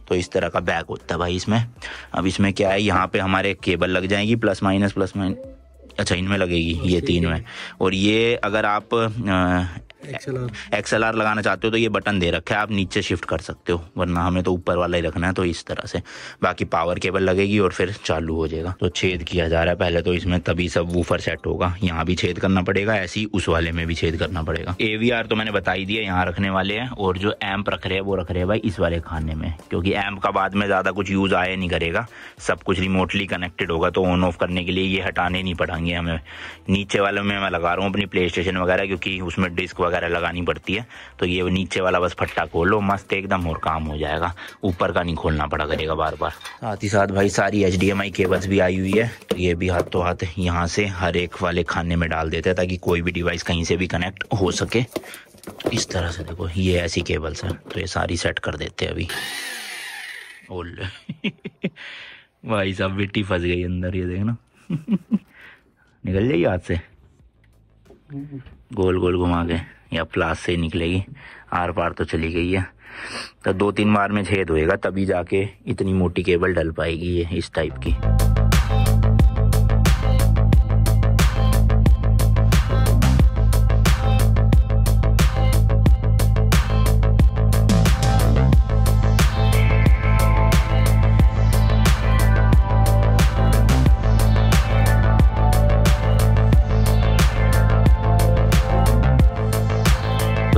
तो इस तरह का बैग होता है भाई इसमें। अब इसमें क्या है, यहाँ पे हमारे केबल लग जाएगी प्लस माइनस, अच्छा इनमें लगेगी ये 3 में, और ये अगर आप XLR लगाना चाहते हो तो ये बटन दे रखा है, आप नीचे शिफ्ट कर सकते हो, वरना हमें तो ऊपर वाला ही रखना है, तो इस तरह से। बाकी पावर केबल लगेगी और फिर चालू हो जाएगा। तो छेद किया जा रहा है पहले तो इसमें, तभी सब वूफर सेट होगा। यहाँ भी छेद करना पड़ेगा, ऐसे ही उस वाले में भी छेद करना पड़ेगा। AVR तो मैंने बता ही दिया यहाँ रखने वाले हैं, और जो एम्प रख रहे हैं वो रख रहे हैं भाई इस वाले खाने में, क्योंकि एम्प का बाद में ज़्यादा कुछ यूज़ आया नहीं करेगा, सब कुछ रिमोटली कनेक्टेड होगा, तो ऑन ऑफ करने के लिए ये हटाने नहीं पड़ेंगे हमें। नीचे वाले में मैं लगा रहा हूँ अपनी PlayStation वगैरह, क्योंकि उसमें डिस्क वगैरह लगानी पड़ती है, तो ये नीचे वाला बस फट्टा खोलो मस्त एकदम और काम हो जाएगा, ऊपर का नहीं खोलना पड़ा करेगा बार बार। साथ ही साथ भाई सारी HDMI केबल्स भी आई हुई है, तो ये भी हाथों हाथ यहाँ से हर एक वाले खाने में डाल देते हैं, ताकि कोई भी डिवाइस कहीं से भी कनेक्ट हो सके। इस तरह से देखो, ये ऐसी केबल्स है, तो ये सारी सेट कर देते हैं अभी। भाई साहब बेटी फंस गई अंदर, ये देखना निकल जाएगी हाथ से, गोल गोल घुमा के, या प्लास से निकलेगी, आर पार तो चली गई है। तो 2-3 बार में छेद होएगा तभी जाके इतनी मोटी केबल डल पाएगी ये इस टाइप की।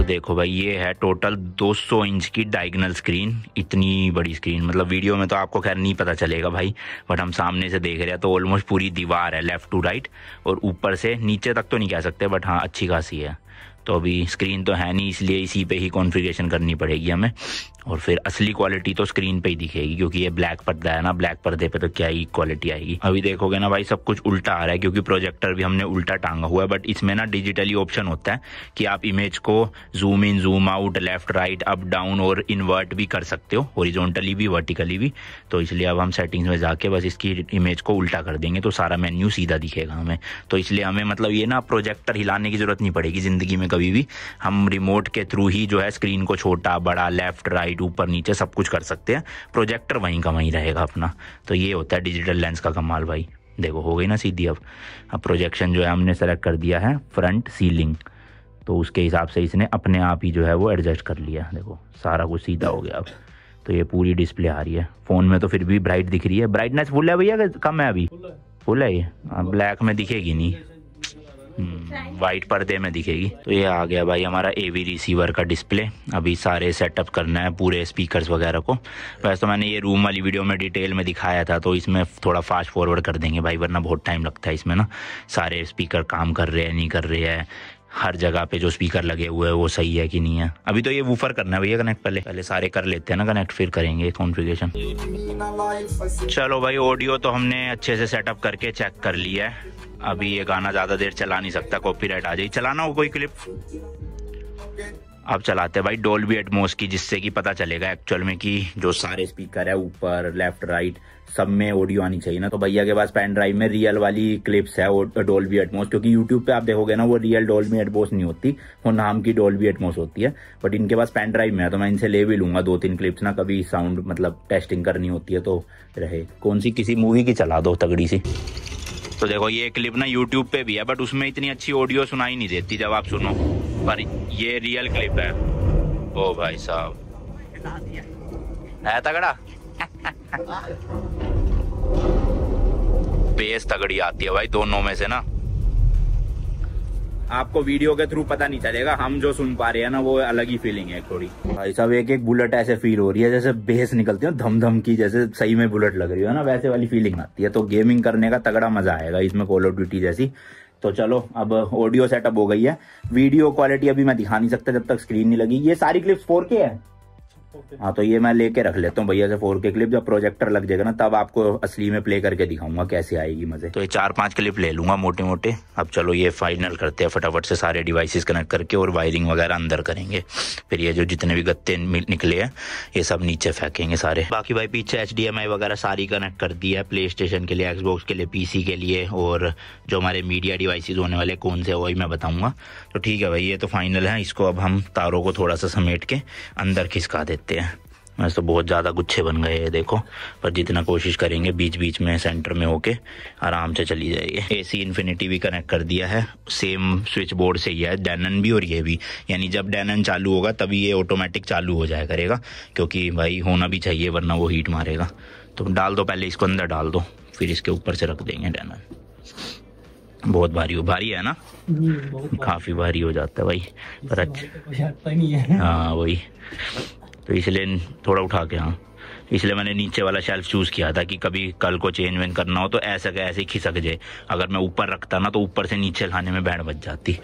देखो भाई, ये है टोटल 200 इंच की डायगोनल स्क्रीन, इतनी बड़ी स्क्रीन, मतलब वीडियो में तो आपको खैर नहीं पता चलेगा भाई, बट हम सामने से देख रहे हैं तो ऑलमोस्ट पूरी दीवार है लेफ्ट टू राइट, और ऊपर से नीचे तक तो नहीं कह सकते, बट हाँ अच्छी खासी है। तो अभी स्क्रीन तो है नहीं, इसलिए इसी पे ही कॉन्फ़िगरेशन करनी पड़ेगी हमें, और फिर असली क्वालिटी तो स्क्रीन पे ही दिखेगी, क्योंकि ये ब्लैक पर्दा है ना, ब्लैक पर्दे पे तो क्या ही क्वालिटी आएगी। अभी देखोगे ना भाई सब कुछ उल्टा आ रहा है, क्योंकि प्रोजेक्टर भी हमने उल्टा टांगा हुआ है, बट इसमें ना डिजिटली ऑप्शन होता है कि आप इमेज को zoom in zoom out, left right up down और इन्वर्ट भी कर सकते हो, हॉरिजॉन्टली भी वर्टिकली भी। तो इसलिए अब हम सेटिंग्स में जाके बस इसकी इमेज को उल्टा कर देंगे, तो सारा मेन्यू सीधा दिखेगा हमें। तो इसलिए हमें मतलब ये ना प्रोजेक्टर हिलाने की जरूरत नहीं पड़ेगी जिंदगी में कभी भी, हम रिमोट के थ्रू ही जो है स्क्रीन को छोटा बड़ा, लेफ्ट राइट ऊपर नीचे सब कुछ कर सकते हैं, प्रोजेक्टर वहीं का वहीं रहेगा अपना। तो ये होता है डिजिटल लेंस का कमाल भाई। देखो हो गई ना सीधी। अब प्रोजेक्शन जो है हमने सेलेक्ट कर दिया है फ्रंट सीलिंग, तो उसके हिसाब से इसने अपने आप ही जो है वो एडजस्ट कर लिया। देखो सारा कुछ सीधा हो गया अब, तो ये पूरी डिस्प्ले आ रही है। फ़ोन में तो फिर भी ब्राइट दिख रही है। ब्राइटनेस फुल है भैया कम है? अभी फुल है ये, ब्लैक में दिखेगी नहीं, वाइट पर्दे में दिखेगी। तो ये आ गया भाई हमारा AV रिसीवर का डिस्प्ले। अभी सारे सेटअप करना है पूरे स्पीकर्स वगैरह को। वैसे तो मैंने ये रूम वाली वीडियो में डिटेल में दिखाया था, तो इसमें थोड़ा फास्ट फॉरवर्ड कर देंगे भाई, वरना बहुत टाइम लगता है इसमें ना। सारे स्पीकर काम कर रहे हैं नहीं कर रहे हैं, हर जगह पे जो स्पीकर लगे हुए हैं वो सही है कि नहीं है। अभी तो ये वूफर करना है भैया कनेक्ट, पहले सारे कर लेते हैं ना कनेक्ट, फिर करेंगे कॉन्फ़िगरेशन। चलो भाई, ऑडियो तो हमने अच्छे से सेटअप करके चेक कर लिया है। अभी ये गाना ज़्यादा देर चला नहीं सकता, कॉपीराइट आ जाए। चलाना हो कोई क्लिप? अब चलाते हैं भाई डोल्बी एटमॉस की, जिससे कि पता चलेगा एक्चुअल में कि जो सारे स्पीकर है ऊपर लेफ्ट राइट सब में ऑडियो आनी चाहिए ना। तो भैया के पास पेन ड्राइव में रियल वाली क्लिप्स है डोल्बी एटमॉस, क्योंकि यूट्यूब पे आप देखोगे ना वो रियल डोल्बी एटमॉस नहीं होती, वो नाम की डोल्बी एटमॉस होती है। बट इनके पास पेन ड्राइव में है तो मैं इनसे ले भी लूंगा 2-3 क्लिप्स ना, कभी साउंड मतलब टेस्टिंग करनी होती है तो रहे। कौन सी किसी मूवी की चला दो तगड़ी सी। तो देखो ये क्लिप ना यूट्यूब पे भी है बट उसमें इतनी अच्छी ऑडियो सुनाई नहीं देती जब आप सुनो, पर ये रियल क्लिप है। ओ भाई साहब है तगड़ा बेस तगड़ी आती है भाई दोनों में से ना। आपको वीडियो के थ्रू पता नहीं चलेगा, हम जो सुन पा रहे हैं ना वो अलग ही फीलिंग है थोड़ी। भाई साहब एक एक बुलेट ऐसे फील हो रही है जैसे बेस निकलती है धम धम की, जैसे सही में बुलेट लग रही है ना, वैसे वाली फीलिंग आती है। तो गेमिंग करने का तगड़ा मजा आएगा इसमें कॉल ऑफ ड्यूटी जैसी। तो चलो अब ऑडियो सेटअप हो गई है, वीडियो क्वालिटी अभी मैं दिखा नहीं सकता जब तक स्क्रीन नहीं लगी। ये सारी क्लिप्स 4K है। हाँ तो ये मैं लेके रख लेता हूँ भैया से 4K क्लिप, जब प्रोजेक्टर लग जाएगा ना तब आपको असली में प्ले करके दिखाऊंगा कैसे आएगी मजे। तो ये 4-5 क्लिप ले लूंगा मोटे मोटे। अब चलो ये फाइनल करते हैं फटाफट से, सारे डिवाइसेस कनेक्ट करके और वायरिंग वगैरह अंदर करेंगे। फिर ये जो जितने भी गत्ते निकले हैं ये सब नीचे फेंकेंगे सारे। बाकी भाई पीछे HDMI वगैरह सारी कनेक्ट कर दी है, प्ले स्टेशन के लिए, एक्सबॉक्स के लिए, PC के लिए, और जो हमारे मीडिया डिवाइसेस होने वाले कौन से वही मैं बताऊंगा। तो ठीक है भाई ये तो फाइनल है। इसको अब हम तारों को थोड़ा सा समेट के अंदर खिसका देते हैं। वैसे तो बहुत ज़्यादा गुच्छे बन गए हैं देखो, पर जितना कोशिश करेंगे बीच बीच में सेंटर में होके आराम से चली जाएगी। AC इन्फिनिटी भी कनेक्ट कर दिया है, सेम स्विच बोर्ड से ही है, डैनन भी और ये भी। यानी जब डैनन चालू होगा तभी ये ऑटोमेटिक चालू हो जाया करेगा, क्योंकि भाई होना भी चाहिए वरना वो हीट मारेगा। तो डाल दो पहले, इसको अंदर डाल दो, फिर इसके ऊपर से रख देंगे डैनन। बहुत भारी है ना, काफ़ी भारी हो जाता है भाई, पर अच्छा हाँ वही तो इसलिए थोड़ा उठा के, हाँ इसलिए मैंने नीचे वाला शेल्फ चूज किया था कि कभी कल को चेंज वेंज करना हो तो ऐसा ऐसे ही खिसक जाए। अगर मैं ऊपर रखता ना तो ऊपर से नीचे लाने में बैंड बच जाती,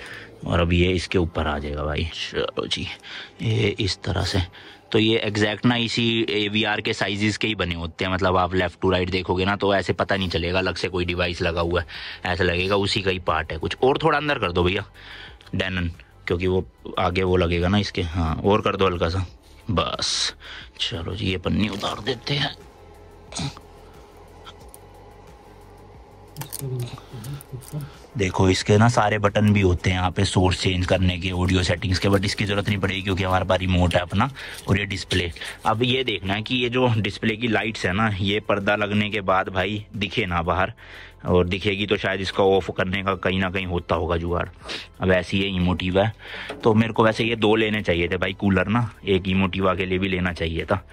और अब ये इसके ऊपर आ जाएगा भाई। चलो जी ये इस तरह से। तो ये एग्जैक्ट ना इसी AVR के साइजेस के ही बने होते हैं, मतलब आप लेफ्ट टू राइट देखोगे ना तो ऐसे पता नहीं चलेगा अलग से कोई डिवाइस लगा हुआ है, ऐसा लगेगा उसी का ही पार्ट है कुछ। और थोड़ा अंदर कर दो भैया डैनन, क्योंकि वो आगे वो लगेगा ना इसके। हाँ और कर दो हल्का सा, बस। चलो जी ये पन्नी उतार देते हैं। देखो इसके ना सारे बटन भी होते हैं यहाँ पे सोर्स चेंज करने के, ऑडियो सेटिंग्स के, बट इसकी जरूरत नहीं पड़ेगी क्योंकि हमारे पास रिमोट है अपना। और ये डिस्प्ले, अब ये देखना है कि ये जो डिस्प्ले की लाइट्स है ना ये पर्दा लगने के बाद भाई दिखे ना बाहर, और दिखेगी तो शायद इसका ऑफ करने का कहीं ना कहीं होता होगा जुगाड़। अब ऐसी ये इमोटिवा है, तो मेरे को वैसे ये 2 लेने चाहिए थे भाई कूलर ना, एक इमोटिवा के लिए भी लेना चाहिए था,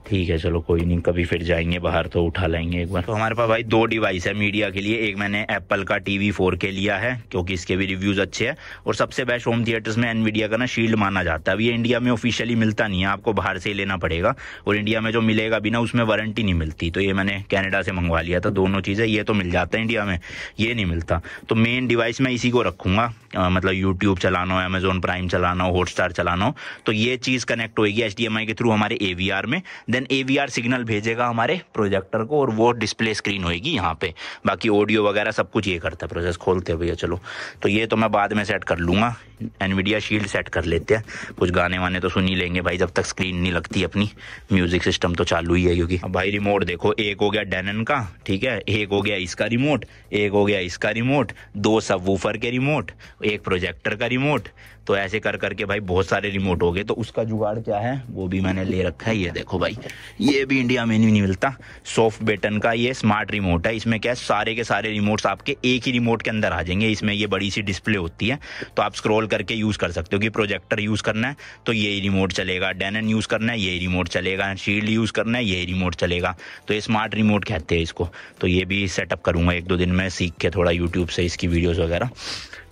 ठीक है चलो कोई नहीं, कभी फिर जाएंगे बाहर तो उठा लेंगे एक बार। तो हमारे पास भाई 2 डिवाइस है मीडिया के लिए। एक मैंने एप्पल का TV 4K लिया है क्योंकि इसके भी रिव्यूज अच्छे हैं, और सबसे बेस्ट होम थिएटर्स में एनवीडिया का ना शील्ड माना जाता है। अब ये इंडिया में ऑफिशियली मिलता नहीं है, आपको बाहर से ही लेना पड़ेगा, और इंडिया में जो मिलेगा भी ना उसमें वारंटी नहीं मिलती। तो ये मैंने कनाडा से मंगवा लिया था, दोनों चीज़ें। ये तो मिल जाता है इंडिया में, ये नहीं मिलता। तो मेन डिवाइस मैं इसी को रखूंगा, मतलब यूट्यूब चलाना हो, अमेजोन प्राइम चलाना हो, हॉटस्टार चलाना हो, तो ये चीज़ कनेक्ट होगी HDMI के थ्रू हमारे AVR में। देन AVR सिग्नल भेजेगा हमारे प्रोजेक्टर को और वो डिस्प्ले स्क्रीन होगी यहाँ पे। बाकी ऑडियो वगैरह सब कुछ ये करता है प्रोसेस। खोलते हैं भैया चलो, तो ये तो मैं बाद में सेट कर लूँगा। एनवीडिया शील्ड सेट कर लेते हैं, कुछ गाने वाने तो सुन ही लेंगे भाई जब तक स्क्रीन नहीं लगती अपनी। म्यूजिक सिस्टम तो चालू ही है क्योंकि। अब भाई रिमोट देखो, एक हो गया डैनन का, ठीक है, एक हो गया इसका रिमोट, एक हो गया इसका रिमोट, 2 सबवूफर के रिमोट, एक प्रोजेक्टर का रिमोट। तो ऐसे कर करके भाई बहुत सारे रिमोट हो गए। तो उसका जुगाड़ क्या है वो भी मैंने ले रखा है। ये देखो भाई, ये भी इंडिया में नहीं मिलता, सॉफ्ट बटन का ये स्मार्ट रिमोट है। इसमें क्या है, सारे के सारे रिमोट्स आपके एक ही रिमोट के अंदर आ जाएंगे। इसमें ये बड़ी सी डिस्प्ले होती है, तो आप स्क्रॉल करके यूज कर सकते हो कि प्रोजेक्टर यूज करना है तो यही रिमोट चलेगा, डैनन यूज करना है यही रिमोट चलेगा, शील्ड यूज करना है यही रिमोट चलेगा। तो ये स्मार्ट रिमोट कहते हैं इसको। तो ये भी सेटअप करूंगा 1-2 दिन में, सीख के थोड़ा यूट्यूब से इसकी वीडियोस वगैरह।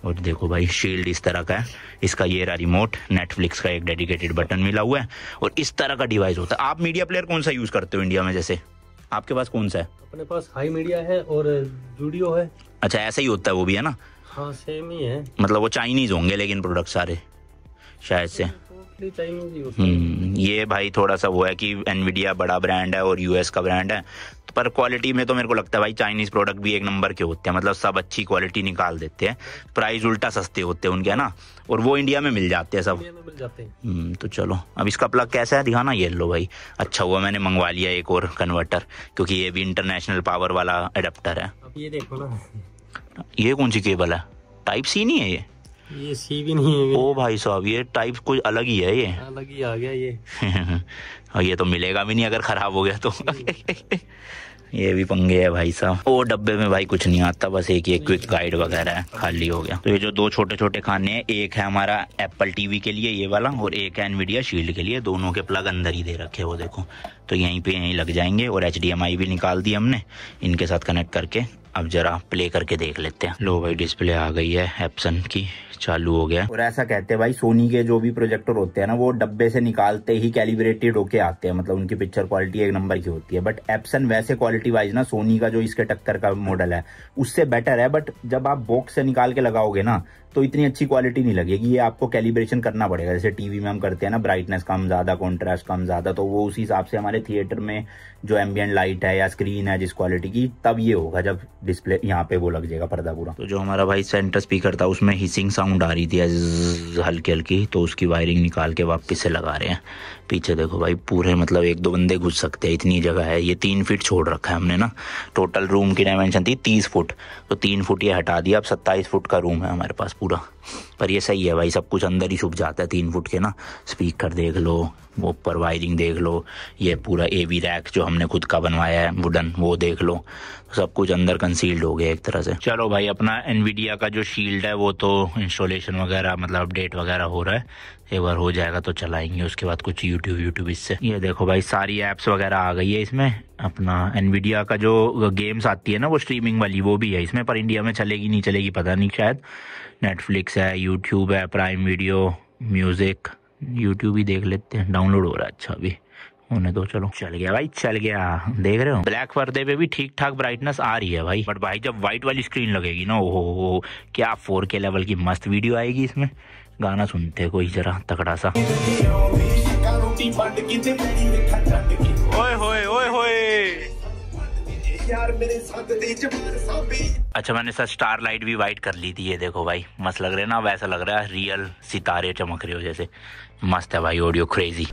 और देखो भाई शील्ड इस तरह का है, इसका ये रहा रिमोट, नेटफ्लिक्स का एक डेडिकेटेड बटन मिला हुआ है, और इस तरह का डिवाइस होता है। आप मीडिया प्लेयर कौन सा यूज करते हो इंडिया में, जैसे आपके पास कौन सा है? अपने पास हाई मीडिया है और जूडियो है। अच्छा ऐसा ही होता है वो भी, है ना? हाँ सेम ही है, मतलब वो चाइनीज होंगे लेकिन प्रोडक्ट सारे शायद से। मोस्टली चाइनीज ही होते हैं। ये भाई थोड़ा सा वो है कि एनवीडिया बड़ा ब्रांड है और यूएस का ब्रांड है, पर क्वालिटी में तो मेरे को लगता है भाई चाइनीज प्रोडक्ट भी एक नंबर के होते हैं, मतलब सब अच्छी क्वालिटी निकाल देते हैं, प्राइस उल्टा सस्ते होते हैं उनके, है ना, और वो इंडिया में मिल जाते हैं सब। इंडिया में मिल जाते हैं। तो चलो अब इसका प्लग कैसा है दिखाना। ये लो भाई, अच्छा हुआ मैंने मंगवा लिया एक और कन्वर्टर, क्योंकि ये भी इंटरनेशनल पावर वाला एडेप्टर है। अब ये देखो ना, ये कौन सी केबल है, टाइप सी नहीं है ये सी भी नहीं है। ओ भाई साहब, ये टाइप कुछ अलग ही है, ये अलग ही आ गया ये। और ये तो मिलेगा भी नहीं अगर खराब हो गया तो। ये भी पंगे है भाई साहब। ओ डब्बे में भाई कुछ नहीं आता, बस एक ये क्विक गाइड वगैरह है, खाली हो गया। तो ये जो दो छोटे छोटे खाने हैं, एक है हमारा एप्पल टीवी के लिए ये वाला, और एक है एनवीडिया शील्ड के लिए। दोनों के प्लग अंदर ही दे रखे वो देखो, तो यहीं पे यहीं लग जाएंगे। और HDMI भी निकाल दी हमने, इनके साथ कनेक्ट करके अब जरा प्ले करके देख लेते हैं। लो भाई डिस्प्ले आ गई है एप्सन की, चालू हो गया। और ऐसा कहते हैं भाई सोनी के जो भी प्रोजेक्टर होते हैं ना, वो डब्बे से निकालते ही कैलिब्रेटेड होके आते हैं, मतलब उनकी पिक्चर क्वालिटी एक नंबर की होती है। बट एप्सन वैसे क्वालिटी वाइज ना सोनी का जो इसके टक्कर का मॉडल है उससे बेटर है, बट जब आप बॉक्स से निकाल के लगाओगे ना तो इतनी अच्छी क्वालिटी नहीं लगेगी। ये आपको कैलिब्रेशन करना पड़ेगा, जैसे टीवी में हम करते हैं ना, ब्राइटनेस कम ज्यादा, कॉन्ट्रास्ट कम ज्यादा, तो वो उसी हिसाब से हमारे थिएटर में जो एम्बियंट लाइट है या स्क्रीन है जिस क्वालिटी की, तब ये होगा जब डिस्प्ले यहाँ पे वो लग जाएगा पर्दा पूरा। तो जो हमारा भाई सेंटर स्पीकर था उसमें हिसिंग साउंड आ रही थी हल्की हल्की, तो उसकी वायरिंग निकाल के वापस से लगा रहे हैं। पीछे देखो भाई पूरे मतलब 1-2 बंदे घुस सकते हैं, इतनी जगह है। ये 3 फीट छोड़ रखा है हमने ना, टोटल रूम की डायमेंशन थी 30 फुट, तो 3 फुट ये हटा दिया, अब 27 फुट का रूम है हमारे पास पूरा। पर ये सही है भाई, सब कुछ अंदर ही छुप जाता है 3 फुट के ना। स्पीकर देख लो, वो ऊपर वायरिंग देख लो, ये पूरा AV रैक जो हमने खुद का बनवाया है वुडन, वो देख लो, सब कुछ अंदर कंसील्ड हो गया एक तरह से। चलो भाई अपना एनवीडिया का जो शील्ड है वो तो इंस्टॉलेशन वगैरह मतलब अपडेट वगैरह हो रहा है, एक बार हो जाएगा तो चलाएंगे, उसके बाद कुछ यूट्यूब इससे। ये देखो भाई सारी एप्स वगैरह आ गई है इसमें। अपना एनवीडिया का जो गेम्स आती है ना वो स्ट्रीमिंग वाली, वो भी है इसमें, पर इंडिया में चलेगी नहीं चलेगी पता नहीं शायद। नेटफ्लिक्स है, यूट्यूब है, प्राइम वीडियो, म्यूजिक, यूट्यूब ही देख लेते हैं, डाउनलोड हो रहा है। अच्छा अभी होने दो, चलो चल गया भाई चल गया। देख रहे हो ब्लैक पर्दे पे भी ठीक ठाक ब्राइटनेस आ रही है भाई, बट भाई जब व्हाइट वाली स्क्रीन लगेगी ना, ओहो क्या 4K लेवल की मस्त वीडियो आएगी इसमें। गाना सुनते कोई जरा तगड़ा सा। ओए होए ओए होए। अच्छा मैंने सर स्टार लाइट भी वाइट कर ली थी, ये देखो भाई मस्त लग रहे हैं ना, वैसा लग रहा है रियल सितारे चमक रहे हो जैसे, मस्त है भाई। Audio crazy.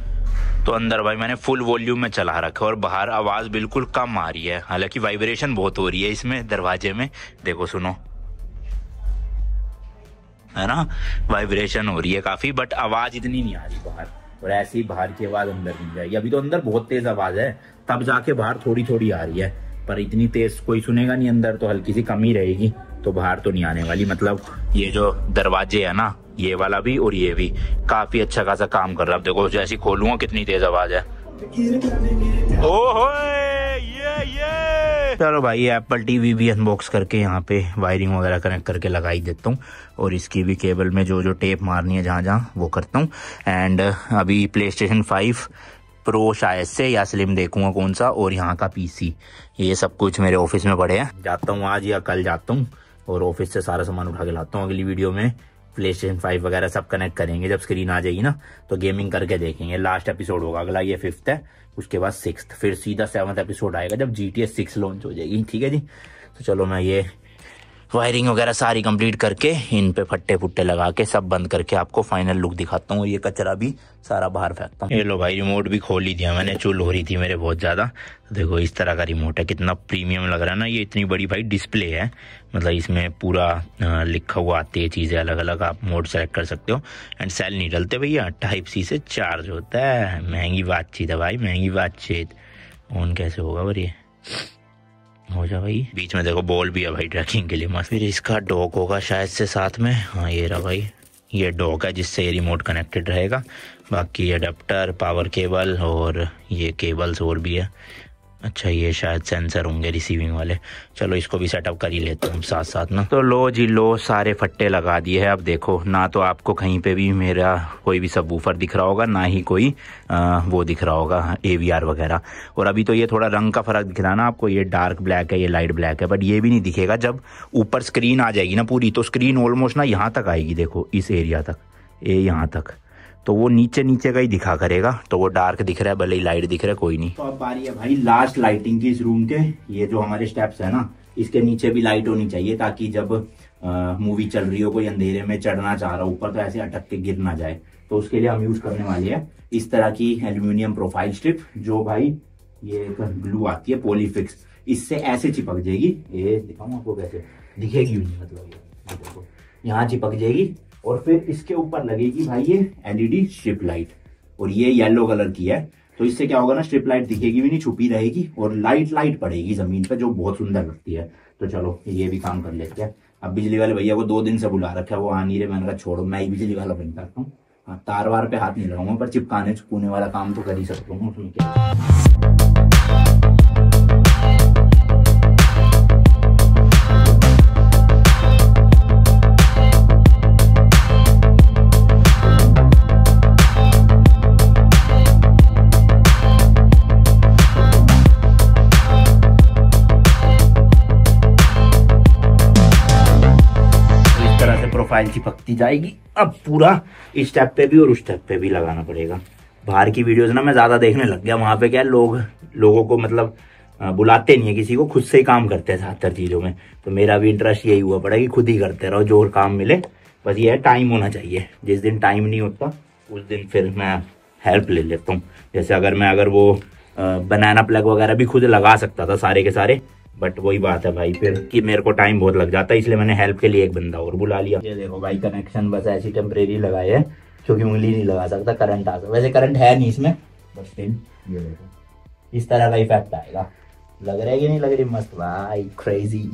तो अंदर भाई मैंने फुल वॉल्यूम में चला रखा है और बाहर आवाज बिल्कुल कम आ रही है, हालांकि वाइब्रेशन बहुत हो रही है इसमें दरवाजे में, देखो सुनो, है ना, वाइब्रेशन हो रही है काफी, बट आवाज इतनी नहीं आ रही बाहर। और ऐसी बाहर की आवाज अंदर नहीं जाएगी। अभी तो अंदर बहुत तेज आवाज है, तब जाके बाहर थोड़ी थोड़ी आ रही है, पर इतनी तेज कोई सुनेगा नहीं, अंदर तो हल्की सी कमी रहेगी, तो बाहर तो नहीं आने वाली। मतलब ये जो दरवाजे है ना, ये वाला भी और ये भी काफी अच्छा खासा काम कर रहा है। अब देखो जैसी खोलूंगा कितनी तेज आवाज है। ओहो ये चलो भाई एप्पल टीवी भी अनबॉक्स करके यहाँ पे वायरिंग वगैरह कनेक्ट करके लगा ही देता हूँ, और इसकी भी केबल में जो जो टेप मारनी है जहाँ जहाँ वो करता हूँ। एंड अभी PlayStation 5 प्रो शायद से या स्लिम देखूंगा कौन सा, और यहाँ का PC, ये सब कुछ मेरे ऑफिस में पड़े हैं। जाता हूँ आज या कल जाता हूँ और ऑफिस से सारा सामान उठा के लाता हूँ। अगली वीडियो में PlayStation 5 वगैरह सब कनेक्ट करेंगे, जब स्क्रीन आ जाएगी ना तो गेमिंग करके देखेंगे। लास्ट एपिसोड होगा अगला, ये 5th है, उसके बाद 6th, फिर सीधा 7th एपिसोड आएगा जब GTA 6 लॉन्च हो जाएगी। ठीक है जी, तो चलो मैं ये वायरिंग वगैरह सारी कंप्लीट करके इन पे फट्टे फुट्टे लगा के सब बंद करके आपको फाइनल लुक दिखाता हूँ। ये कचरा भी सारा बाहर फेंकता हूँ। ये लो भाई रिमोट भी खोल ही दिया मैंने, चुल हो रही थी मेरे बहुत ज्यादा। देखो इस तरह का रिमोट है, कितना प्रीमियम लग रहा है ना। ये इतनी बड़ी भाई डिस्प्ले है, मतलब इसमें पूरा लिखा हुआ आती है चीजें अलग अलग, आप मोड सेलेक्ट कर सकते हो। एंड सेल नहीं डलते भैया, Type-C से चार्ज होता है। महंगी बातचीत है भाई, महंगी बातचीत। ऑन कैसे होगा पर ये हो जा भाई। बीच में देखो बॉल भी है भाई ट्रैकिंग के लिए मस्त। फिर इसका डॉक होगा शायद से साथ में, हाँ ये रहा भाई, ये डॉक है जिससे ये रिमोट कनेक्टेड रहेगा। बाकी अडेप्टर, पावर केबल और ये केबल्स और भी है। अच्छा ये शायद सेंसर होंगे रिसीविंग वाले। चलो इसको भी सेटअप कर ही लेते हैं साथ साथ ना। तो लो जी लो, सारे फट्टे लगा दिए हैं। अब देखो ना तो आपको कहीं पे भी मेरा कोई भी सबवूफर दिख रहा होगा, ना ही कोई वो दिख रहा होगा AVR वगैरह। और अभी तो ये थोड़ा रंग का फर्क दिख रहा है ना आपको, ये डार्क ब्लैक है, ये लाइट ब्लैक है, बट ये भी नहीं दिखेगा जब ऊपर स्क्रीन आ जाएगी ना पूरी। तो स्क्रीन ऑलमोस्ट ना यहाँ तक आएगी, देखो इस एरिया तक, ये यहाँ तक तो वो नीचे नीचे का ही दिखा करेगा, तो वो डार्क दिख रहा है, भले ही लाइट दिख रहा है, कोई नहीं। तो अब बारी है भाई लास्ट लाइटिंग की इस रूम के। ये जो हमारे स्टेप्स है ना, इसके नीचे भी लाइट होनी चाहिए, ताकि जब मूवी चल रही हो, कोई अंधेरे में चढ़ना चाह रहा हो ऊपर, तो ऐसे अटक के गिर ना जाए। तो उसके लिए हम यूज करने वाले हैं इस तरह की एल्यूमिनियम प्रोफाइल स्ट्रिप, जो भाई ये एक ग्लू आती है पॉलीफिक्स, इससे ऐसे चिपक जाएगी। ये दिखाऊं आपको कैसे दिखेगी, मतलब ये देखो यहाँ चिपक जाएगी, और फिर इसके ऊपर लगेगी भाई ये एलईडी स्ट्रिप लाइट, और ये येलो कलर की है। तो इससे क्या होगा ना, स्ट्रिप लाइट दिखेगी भी नहीं, छुपी रहेगी, और लाइट पड़ेगी जमीन पे, जो बहुत सुंदर लगती है। तो चलो ये भी काम कर लेते हैं। अब बिजली वाले भैया को 2 दिन से बुला रखा है, वो आ नहीं रहे। मैंने कहा छोड़ो, मैं ही बिजली वाला बन जाता हूँ। हाँ, तार वार पे हाथ नहीं लगाऊंगा, पर चिपकाने छुपाने वाला काम तो कर ही सकता हूँ, उसमें क्या। प्रोफाइल चिपकती जाएगी। अब पूरा इस स्टेप पे भी और उस स्टेप पे भी लगाना पड़ेगा। बाहर की वीडियोस ना मैं ज्यादा देखने लग गया, वहां पे क्या है, लोगों को मतलब बुलाते नहीं है किसी को, खुद से ही काम करते हैं ज्यादातर चीजों में। तो मेरा भी इंटरेस्ट यही हुआ पड़ा कि खुद ही करते रहो, जो काम मिले। बस ये है, टाइम होना चाहिए। जिस दिन टाइम नहीं होता उस दिन फिर मैं हेल्प ले लेता हूँ। जैसे अगर वो बनाना प्लग वगैरह भी खुद लगा सकता था सारे के सारे, बट वही बात है भाई फिर कि मेरे को टाइम बहुत लग जाता है, इसलिए मैंने हेल्प के लिए एक बंदा और बुला लिया। ये देखो भाई, कनेक्शन बस ऐसी टेम्परेरी लगाए है, क्योंकि उंगली नहीं लगा सकता, करंट आ सकता। वैसे करंट है नहीं इसमें, बस स्टिल ये देखो इस तरह का इफेक्ट आएगा। लग रहा है कि नहीं लग रही? मस्त भाई, क्रेजी।